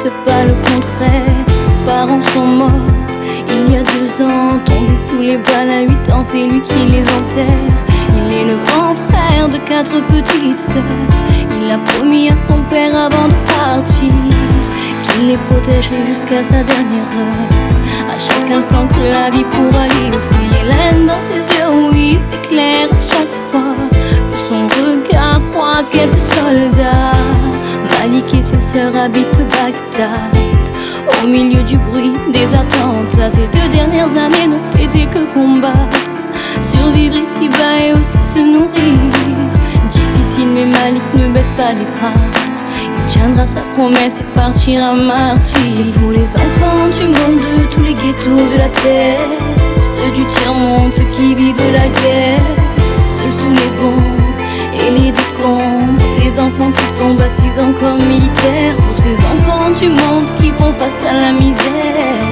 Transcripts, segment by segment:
répète pas le contraire. Ses parents sont morts il y a 2 ans, tombé sous les balles à 8 ans, c'est lui qui les enterre. Il est le grand frère de 4 petites sœurs. Il a promis à son père avant de partir qu'il les protégerait jusqu'à sa dernière heure. À chaque instant que la vie pourra lui offrir, Hélène dans ses yeux, oui c'est clair. À chaque fois que son regard croise quelques soldats, Malik et ses sœurs habitent Bagdad. Au milieu du bruit des attentats, ces 2 dernières années n'ont été que combat. Survivre ici-bas et aussi se nourrir, difficile mais Malik ne baisse pas les bras. Il tiendra sa promesse et partira martyr. C'est pour les enfants du monde, de tous les ghettos de la terre, ceux du tiers-monde, ceux qui vivent la guerre, seuls sous les bombes et les décombres, les enfants qui tombent assis encore militaires. Pour ces enfants du monde qui font face à la misère,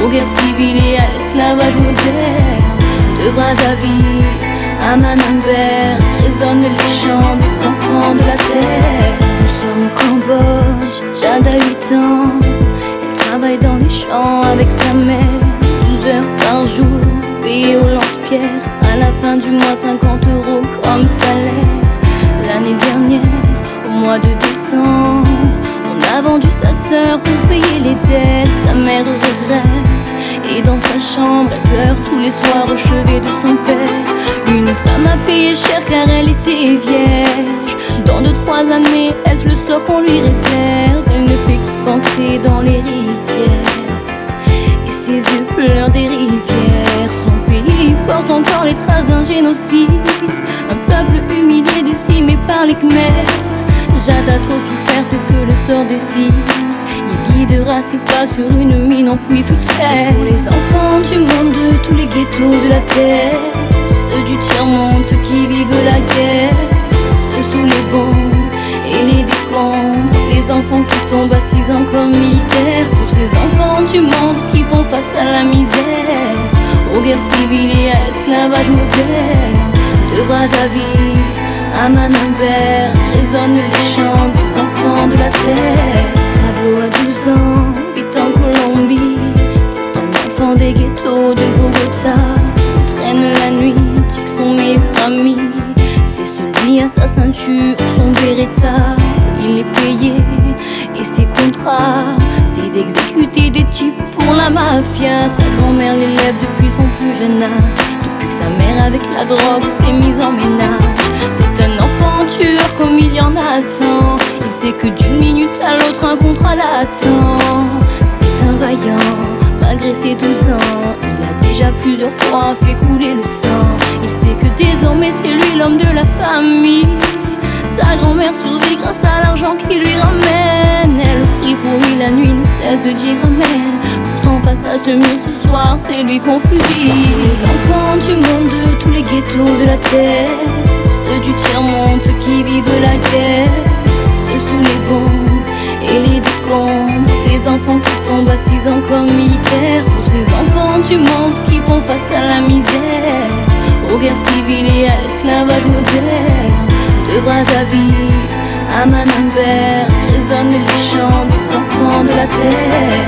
aux guerres civiles et à l'esclavage moderne. De Brazzaville à Manambert résonnent les chants des enfants de la terre. Nous sommes au Cambodge, Jade a 8 ans. Elle travaille dans les champs avec sa mère, 12 heures par jour, payée au lance-pierre. À la fin du mois, 50 € comme salaire. L'année dernière, au mois de décembre, on a vendu sa sœur pour payer les dettes. Sa mère regrette, et dans sa chambre, elle pleure tous les soirs au chevet de son père. Une femme a payé cher car elle était vierge. Dans 2-3 années, est-ce le sort qu'on lui réserve? Elle ne fait que penser dans les rizières, et ses yeux pleurent des rivières. Son pays porte encore les traces d'un génocide, un peuple humilié, décimé par les Khmers. Jade a trop souffert, c'est ce que le sort décide. Il guidera ses pas sur une mine enfouie sous terre. C'est pour les enfants du monde, de tous les ghettos de la terre, ceux du tiers-monde, ceux qui vivent la guerre, seuls sous les bombes et les décombres, les enfants qui tombent assis encore militaires. Pour ces enfants du monde qui font face à la misère, aux guerres civiles et à l'esclavage moderne. De Brazzaville à Manambert résonnent les chants des enfants de la terre. Pablo a 12 ans, vit en Colombie. C'est un enfant des ghettos de Bogota. Il traîne la nuit, tue son meilleur ami. C'est celui à sa ceinture, son Beretta. Il est payé et ses contrats, c'est d'exécuter des types pour la mafia. Sa grand-mère l'élève depuis son plus jeune âge, depuis que sa mère avec la drogue s'est mise en ménage. C'est un enfant tueur comme il y en a tant. Il sait que d'une minute à l'autre un contrat l'attend. C'est un vaillant, malgré ses 12 ans. Il a déjà plusieurs fois fait couler le sang. Il sait que désormais c'est lui l'homme de la famille. Sa grand-mère survit grâce à l'argent qu'il lui ramène. Elle prie pour lui la nuit, ne cesse de dire amen. Pourtant face à ce mur ce soir, c'est lui qu'on fusille. Les enfants du monde, de tous les ghettos de la terre, ceux du tiers-monde, ceux qui vivent la guerre, seuls sous les bombes et les décombres, les enfants qui tombent assis encore militaires. Pour ces enfants du monde qui font face à la misère, aux guerres civiles et à l'esclavage moderne. De Brazzaville à Manambert résonnent les chants des enfants de la terre.